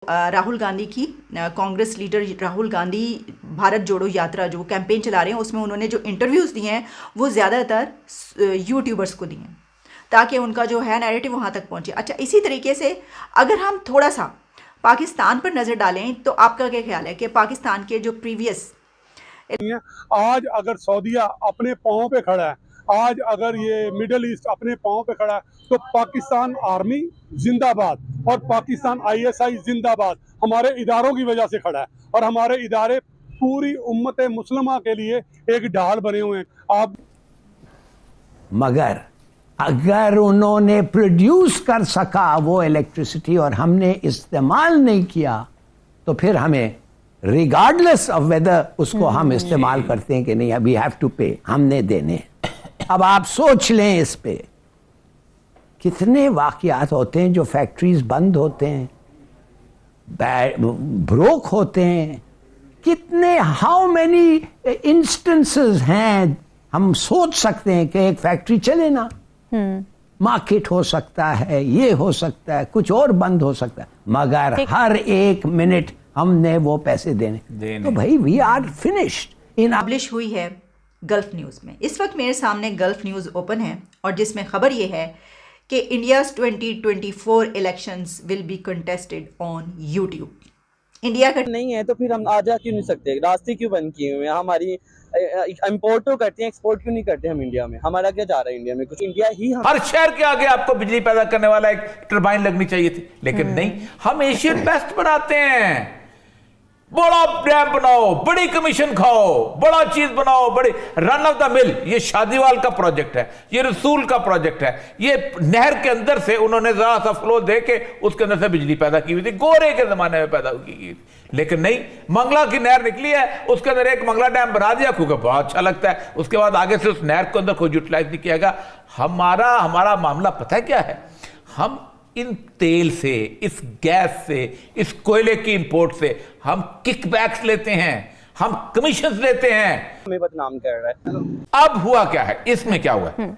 राहुल गांधी की कांग्रेस लीडर राहुल गांधी भारत जोड़ो यात्रा जो कैंपेन चला रहे हैं उसमें उन्होंने जो इंटरव्यूज़ दिए हैं वो ज़्यादातर यूट्यूबर्स को दिए हैं ताकि उनका जो है नैरेटिव वहाँ तक पहुँचे। अच्छा, इसी तरीके से अगर हम थोड़ा सा पाकिस्तान पर नज़र डालें तो आपका क्या ख्याल है कि पाकिस्तान के जो प्रीवियस आज अगर सऊदीया अपने पाँव पे खड़ा है, आज अगर ये मिडल ईस्ट अपने पाँव पे खड़ा है, तो पाकिस्तान आर्मी जिंदाबाद और पाकिस्तान आईएसआई जिंदाबाद हमारे इदारों की वजह से खड़ा है। और हमारे इदारे पूरी उम्मत मुस्लिमा के लिए एक ढाल बने हुए हैं। आप मगर अगर उन्होंने प्रोड्यूस कर सका वो इलेक्ट्रिसिटी और हमने इस्तेमाल नहीं किया तो फिर हमें रिगार्डलेस ऑफ वेदर उसको हम इस्तेमाल करते हैं कि नहीं, वी हैव टू पे, हमने देने। अब आप सोच लें इस पे कितने वाकयात होते हैं जो फैक्ट्रीज बंद होते हैं, ब्रोक होते हैं, कितने हाउ मेनी इंस्टेंसेस हैं। हम सोच सकते हैं कि एक फैक्ट्री चले ना, मार्केट हो सकता है, ये हो सकता है, कुछ और बंद हो सकता है, मगर हर एक मिनट हमने वो पैसे देने। तो भाई वी आर फिनिश्ड। पब्लिश हुई है गल्फ न्यूज़ में। इस वक्त मेरे सामने गल्फ न्यूज़ ओपन है और जिसमें खबर ये है कि India's 2024 elections will be contested on YouTube. India का नहीं है तो फिर हम आ जा क्यों नहीं सकते? रास्ते क्यों बंद किए हुए हैं? हमारी इंपोर्ट तो करते हैं, एक्सपोर्ट क्यों नहीं करते हम इंडिया में? हमारा क्या जा रहा है इंडिया में? कुछ इंडिया ही हर शहर के आगे आपको बिजली पैदा करने वाला एक टरबाइन लगनी चाहिए थी, लेकिन नहीं, हम एशियन बेस्ट बनाते हैं। बड़ा डैम बनाओ, बड़ी कमीशन खाओ, बड़ा चीज बनाओ, बड़ी रन ऑफ द मिल। ये शादीवाल का प्रोजेक्ट है, ये रसूल का प्रोजेक्ट है। ये नहर के अंदर से उन्होंने जरा सा फ्लो दे के उसके अंदर से बिजली पैदा की हुई थी, गोरे के जमाने में पैदा की गई थी। लेकिन नहीं, मंगला की नहर निकली है, उसके अंदर एक मंगला डैम बना दिया क्योंकि बहुत अच्छा लगता है। उसके बाद आगे से उस नहर के अंदर कोई यूटिलाइज नहीं किया गया। हमारा मामला पता है क्या है? हम इन तेल से, इस गैस से, इस कोयले की इंपोर्ट से हम किकबैक्स लेते हैं, हम कमीशन लेते हैं, हमें बदनाम कर रहा है। अब हुआ क्या है, इसमें क्या हुआ है?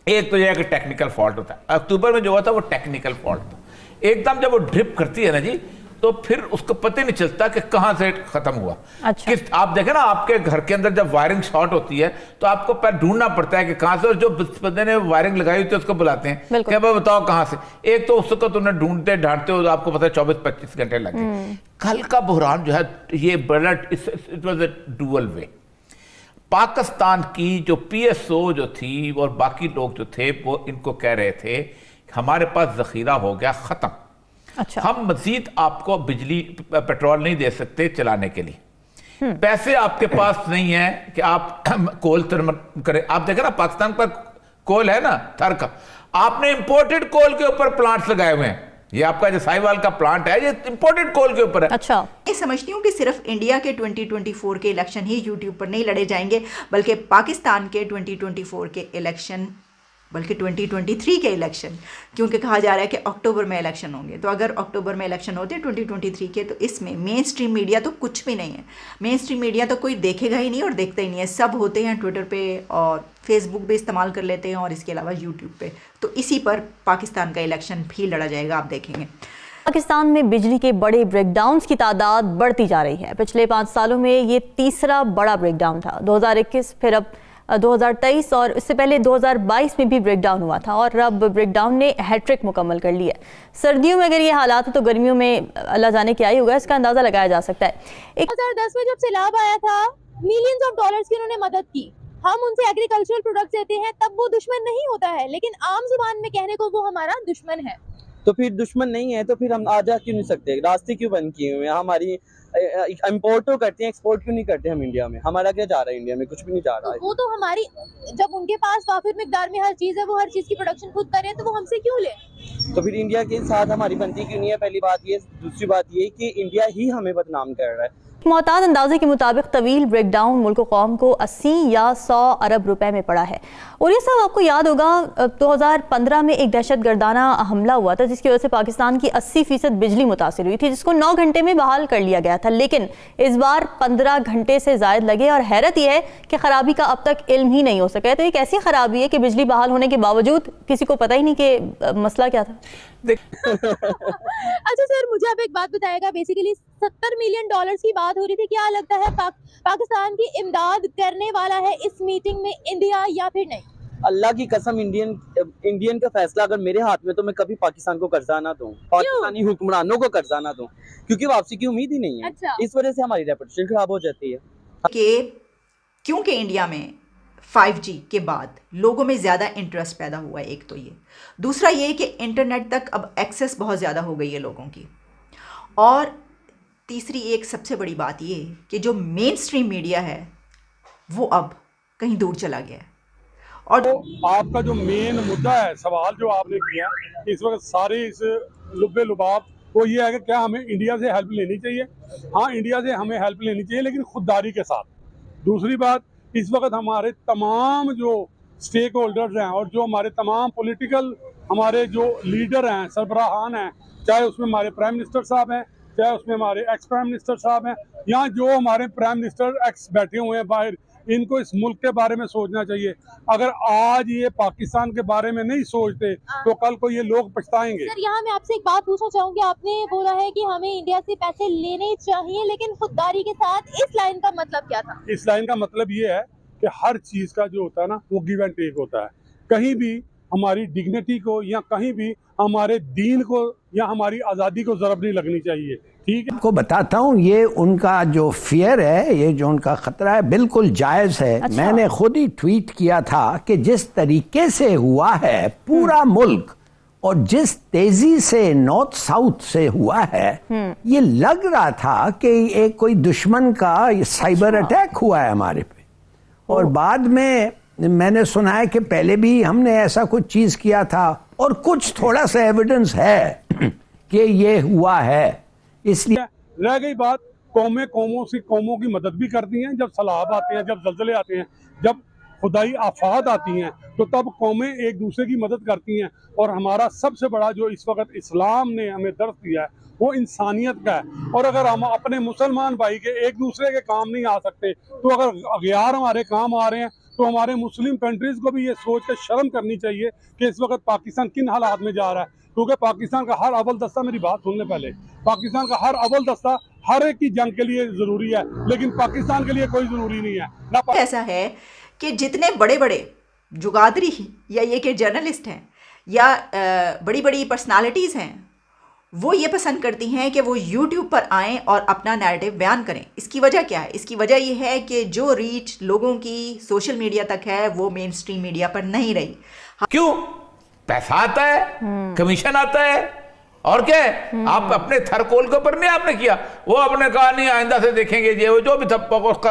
एक तो यह कि टेक्निकल फॉल्ट होता है। अक्टूबर में जो हुआ था वो टेक्निकल फॉल्ट था। एकदम जब वो ड्रिप करती है ना जी, तो फिर उसको पता नहीं चलता कि कहां से खत्म हुआ। अच्छा। किस आप देखें ना, आपके घर के अंदर जब वायरिंग शॉर्ट होती है तो आपको पहले ढूंढना पड़ता है कि कहां से, और जो बंदे ने वायरिंग लगाई होती है उसको बुलाते हैं कि भाई बताओ कहां से। एक तो उसको तो उन्हें ढूंढते ढांढते हो, आपको पता है 24-25 घंटे लगे। कल का बहरान जो है ये बड़ा, इट वाज अ डुअल वे। पाकिस्तान की जो PSO जो थी और बाकी लोग जो थे वो इनको कह रहे थे हमारे पास जखीरा हो गया खत्म। अच्छा। हम मजीद आपको बिजली पेट्रोल नहीं दे सकते चलाने के लिए, पैसे आपके पास नहीं है कि आप कोल थर्मल करें। आप देखें ना, पाकिस्तान पर कोल है ना, थर का, आपने इंपोर्टेड कोल के ऊपर प्लांट्स लगाए हुए हैं। ये आपका जो साहिवाल का प्लांट है, ये इंपोर्टेड कोल के ऊपर है। अच्छा, मैं समझती हूँ कि सिर्फ इंडिया के 2024 के इलेक्शन ही यूट्यूब पर नहीं लड़े जाएंगे, बल्कि पाकिस्तान के 2024 के इलेक्शन, बल्कि 2023 के इलेक्शन, क्योंकि कहा जा रहा है कि अक्टूबर में इलेक्शन होंगे। तो अगर अक्टूबर में इलेक्शन होते हैं 2023 के, तो इसमें मेन स्ट्रीम मीडिया तो कुछ भी नहीं है। मेन स्ट्रीम मीडिया तो कोई देखेगा ही नहीं और देखता ही नहीं है। सब होते हैं ट्विटर पे और फेसबुक पे इस्तेमाल कर लेते हैं, और इसके अलावा यूट्यूब पे। तो इसी पर पाकिस्तान का इलेक्शन भी लड़ा जाएगा, आप देखेंगे। पाकिस्तान में बिजली के बड़े ब्रेकडाउन्स की तादाद बढ़ती जा रही है। पिछले 5 सालों में ये तीसरा बड़ा ब्रेकडाउन था। 2021, फिर अब 2023 और इससे पहले 2022 में भी ब्रेकडाउन हुआ था, और अब ब्रेकडाउन ने हैट्रिक मुकम्मल कर ली है। सर्दियों में अगर ये हालात है तो गर्मियों में अल्लाह जाने क्या ही होगा, इसका अंदाज़ा लगाया जा सकता है। 2010 में जब सैलाब आया था, मिलियंस ऑफ डॉलर्स की उन्होंने मदद की। हम उनसे एग्रीकल्चरल प्रोडक्ट्स लेते हैं, तब वो दुश्मन नहीं होता है, लेकिन आम जुबान में कहने को वो हमारा दुश्मन है। तो फिर दुश्मन नहीं है तो फिर हम आ जा क्यों नहीं सकते? रास्ते क्यों बंद किए हुए हैं? हमारी इंपोर्ट तो करते हैं, एक्सपोर्ट क्यों नहीं करते हम इंडिया में? हमारा क्या जा रहा है इंडिया में? कुछ भी नहीं जा रहा है। वो तो हमारी, जब उनके पास वाफिर मिकदार में हर चीज है, वो हर चीज की प्रोडक्शन खुद करें, तो वो हमसे क्यों ले? तो फिर इंडिया के साथ हमारी बनती क्यों नहीं है? पहली बात ये। दूसरी बात ये कि इंडिया ही हमें बदनाम कर रहा है। मुताद अंदाजे के मुताबिक तवील ब्रेकडाउन मुल्क कौम को 80 या 100 अरब रुपए में पड़ा है। और ये सब आपको याद होगा, 2015 में एक दहशत गर्दाना हमला हुआ था जिसकी वजह से पाकिस्तान की 80% बिजली मुतासिर हुई थी, जिसको 9 घंटे में बहाल कर लिया गया था। लेकिन इस बार 15 घंटे से जायद लगे, और हैरत यह है कि खराबी का अब तक इल्म ही नहीं हो सका है। तो एक ऐसी खराबी है कि बिजली बहाल होने के बावजूद किसी को पता ही नहीं कि मसला क्या था। देख अच्छा सर, मुझे आप एक बात बताएगा, बेसिकली 70 मिलियन डॉलर्स की बात हो रही थी, क्या लगता है पाकिस्तान की इमदाद करने वाला है इस मीटिंग में इंडिया या फिर नहीं? अल्लाह की कसम, इंडियन का फैसला अगर मेरे हाथ में, तो मैं कभी पाकिस्तान को कर्जा ना दूं, पाकिस्तानी हुक्मरानों को कर्जा ना दूं, क्योंकि वापसी की उम्मीद ही नहीं है। अच्छा। इस वजह से हमारी रेपुटेशन खराब हो जाती है कि क्योंकि इंडिया में 5G के बाद लोगों में ज़्यादा इंटरेस्ट पैदा हुआ है, एक तो ये, दूसरा ये कि इंटरनेट तक अब एक्सेस बहुत ज़्यादा हो गई है लोगों की, और तीसरी एक सबसे बड़ी बात ये कि जो मेन स्ट्रीम मीडिया है वो अब कहीं दूर चला गया है। और तो आपका जो मेन मुद्दा है, सवाल जो आपने किया इस वक्त सारे इस लुब्बे लुबाब, वो ये है कि क्या हमें इंडिया से हेल्प लेनी चाहिए? हाँ, इंडिया से हमें हेल्प लेनी चाहिए, लेकिन खुददारी के साथ। दूसरी बात, इस वक्त हमारे तमाम जो स्टेक होल्डर्स हैं और जो हमारे तमाम पॉलिटिकल हमारे जो लीडर हैं, सरबराहान हैं, चाहे उसमें हमारे प्राइम मिनिस्टर साहब हैं, चाहे उसमें हमारे एक्स प्राइम मिनिस्टर साहब हैं, या जो हमारे प्राइम मिनिस्टर एक्स बैठे हुए हैं बाहर, इनको इस मुल्क के बारे में सोचना चाहिए। अगर आज ये पाकिस्तान के बारे में नहीं सोचते तो कल को ये लोग पछताएंगे। सर, यहाँ मैं आपसे एक बात पूछना चाहूंगी, आपने बोला है कि हमें इंडिया से पैसे लेने चाहिए लेकिन खुददारी के साथ, इस लाइन का मतलब क्या था? इस लाइन का मतलब ये है कि हर चीज का जो होता है ना, वो गिव एंड टेक होता है। कहीं भी हमारी डिग्निटी को या कहीं भी हमारे दीन को या हमारी आज़ादी को ज़रब नहीं लगनी चाहिए। ठीक है, आपको बताता हूँ, ये उनका जो फियर है, ये जो उनका खतरा है, बिल्कुल जायज़ है। अच्छा। मैंने खुद ही ट्वीट किया था कि जिस तरीके से हुआ है पूरा मुल्क और जिस तेजी से नॉर्थ साउथ से हुआ है, ये लग रहा था कि एक कोई दुश्मन का साइबर अटैक हुआ है हमारे पे। और बाद में मैंने सुना है कि पहले भी हमने ऐसा कुछ चीज किया था, और कुछ थोड़ा सा एविडेंस है कि ये हुआ है। इसलिए रह गई बात, कौमों की मदद भी करती हैं। जब सैलाब आते हैं, जब जल्जले आते हैं, जब खुदाई आफात आती हैं, तो तब कौमें एक दूसरे की मदद करती हैं। और हमारा सबसे बड़ा जो इस वक्त इस्लाम ने हमें दर्ज दिया है वो इंसानियत का है। और अगर हम अपने मुसलमान भाई के एक दूसरे के काम नहीं आ सकते, तो अगर अगयार हमारे काम आ रहे हैं, तो हमारे मुस्लिम कंट्रीज को भी ये सोच कर शर्म करनी चाहिए कि इस वक्त पाकिस्तान किन हालात में जा रहा है। क्योंकि पाकिस्तान का हर अव्वल दस्ता, मेरी बात सुनने पहले, पाकिस्तान का हर अव्वल दस्ता हर एक की जंग के लिए ज़रूरी है, लेकिन पाकिस्तान के लिए कोई ज़रूरी नहीं है ना। ऐसा है कि जितने बड़े बड़े जुगादरी या ये कि जर्नलिस्ट हैं या बड़ी बड़ी पर्सनालिटीज़ हैं, वो ये पसंद करती हैं कि वो YouTube पर आएँ और अपना नैरेटिव बयान करें। इसकी वजह क्या है? इसकी वजह ये है कि जो रीच लोगों की सोशल मीडिया तक है वो मेन स्ट्रीम मीडिया पर नहीं रही। क्यों? पैसा आता है, कमीशन आता है, और क्या है? आप अपने थरकोल के ऊपर नहीं आपने किया, वो आपने कहा नहीं आइंदा से देखेंगे, ये वो जो भी था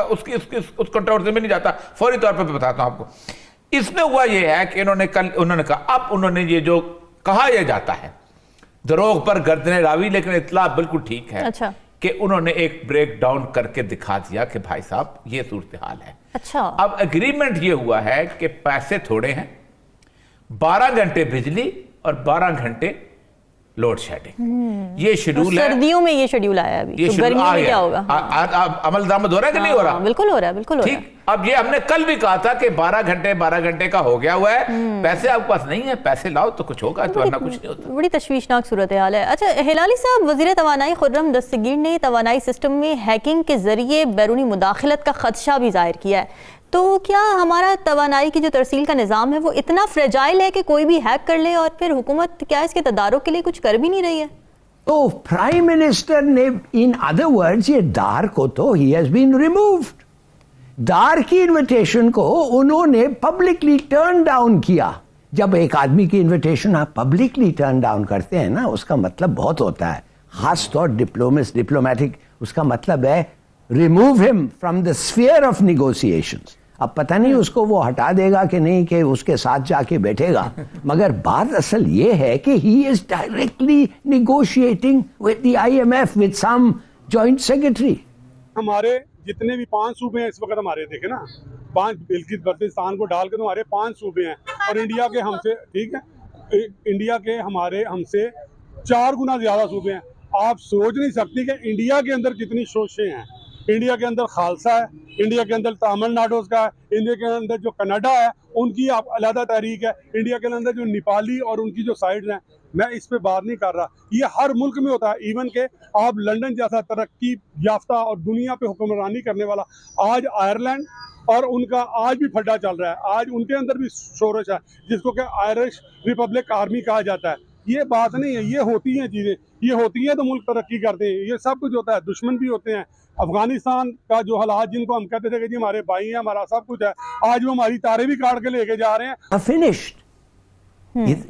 उस कंट्रोवर्सी में नहीं जाता। फौरी तौर पर बताता हूं आपको, इसमें हुआ ये है कि उन्होंने कहा, अब उन्होंने ये जो कहा यह जाता है दरोग पर गर्दने रावी, लेकिन इतला बिल्कुल ठीक है। अच्छा। कि उन्होंने एक ब्रेक डाउन करके दिखा दिया कि भाई साहब ये सूरत हाल है। अच्छा। अब एग्रीमेंट ये हुआ है कि पैसे थोड़े हैं, 12 घंटे बिजली और 12 घंटे लोड शेडिंग, ये शेड्यूल है। सर्दियों में ये शेड्यूल आया अभी, ये तो गर्मियों में क्या होगा? अमल दरामद हो रहा है कि नहीं हो रहा? बिल्कुल हो रहा है, बिल्कुल हो रहा है। ठीक, अब ये हमने कल भी कहा था कि 12 घंटे का हो गया हुआ है, पैसे आपके पास नहीं है, पैसे लाओ तो कुछ होगा, तो वरना कुछ नहीं होता। बड़ी तशवीशनाक सूरत हाल है। अच्छा हिलाली साहब, वज़ीर तवानाई खुर्रम दस्तगीर ने तवानाई सिस्टम में हैकिंग के जरिए बैरूनी मुदाखलत का खदशा भी जाहिर किया है। तो क्या हमारा तवानाई की जो तरसील का निज़ाम है वो इतना फ्रेजाइल है कि कोई भी हैक कर ले, और फिर हुकूमत क्या इसके तदारुक के लिए कुछ कर भी नहीं रही है? तो प्राइम मिनिस्टर ने, इन अदर वर्ड्स, ये डार को तो ही हैज बीन रिमूव्ड। डार की इनविटेशन को उन्होंने पब्लिकली टर्न डाउन किया। जब एक आदमी की इनविटेशन आप पब्लिकली टर्न डाउन करते हैं ना, उसका मतलब बहुत होता है, खास तौर डिप्लोमेटिक, उसका मतलब है remove him from the sphere of negotiations. अब पता नहीं उसको वो हटा देगा कि नहीं, कि उसके साथ जाके बैठेगा, मगर बात असल ये है कि he is directly negotiating with the IMF, with some joint secretary. हमारे जितने भी 5 सूबे हैं इस वक्त, हमारे देखे ना, 5 बिल्किस बल्तिस्तान को डाल के तो हमारे 5 सूबे हैं, और इंडिया के हमसे, ठीक है, इंडिया के हमारे हमसे 4 गुना ज्यादा सूबे हैं। आप सोच नहीं सकती कि इंडिया के अंदर कितनी शोशें हैं। इंडिया के अंदर खालसा है, इंडिया के अंदर तमिलनाडु का है, इंडिया के अंदर जो कनाडा है, उनकी आप अलहदा तहरीक है। इंडिया के अंदर जो नेपाली और उनकी जो साइड्स हैं, मैं इस पे बात नहीं कर रहा, ये हर मुल्क में होता है। इवन के आप लंदन जैसा तरक्की याफ्ता और दुनिया पे हुक्मरानी करने वाला आज आयरलैंड, और उनका आज भी फड्डा चल रहा है, आज उनके अंदर भी शोरश है, जिसको कि आयरिश रिपब्लिक आर्मी कहा जाता है। ये बात नहीं है, ये होती हैं चीज़ें, ये होती हैं तो मुल्क तरक्की करते हैं। ये सब कुछ होता है, दुश्मन भी होते हैं। अफगानिस्तान का जो हालात, जिनको हम कहते थे कि जी हमारे भाई हैं, हमारा सब कुछ है, आज वो हमारी तारे भी काट के लेके जा रहे हैं। फिनिश्ड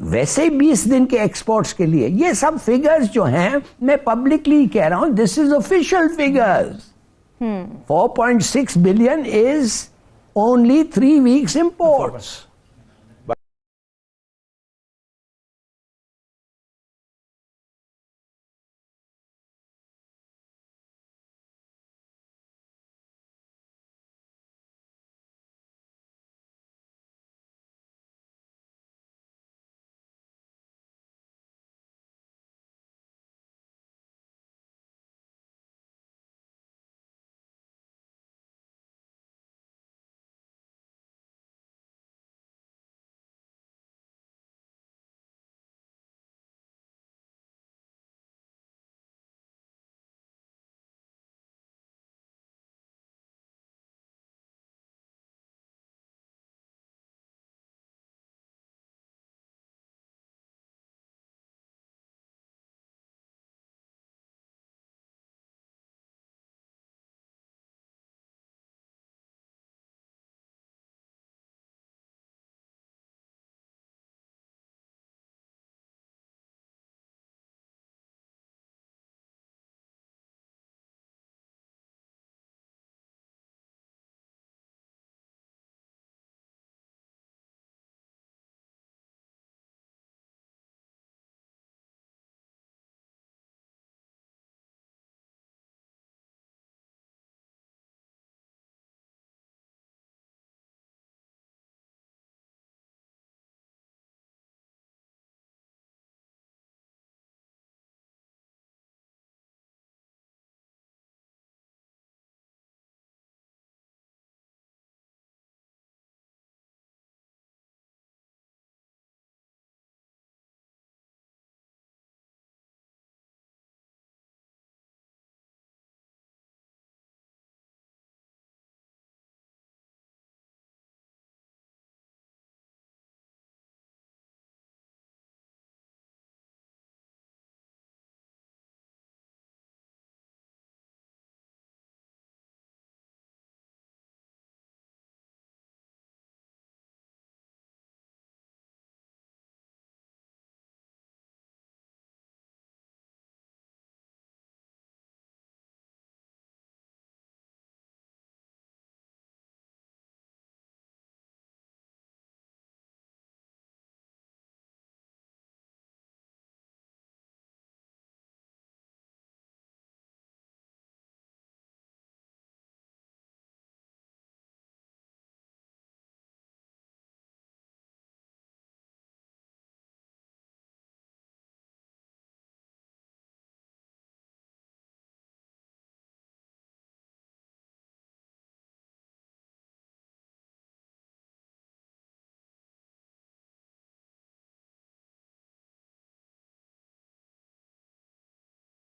वैसे 20 दिन के एक्सपोर्ट्स के लिए ये सब फिगर्स जो हैं, मैं पब्लिकली कह रहा हूं, this is official figures. 4.6 billion is only 3 weeks imports.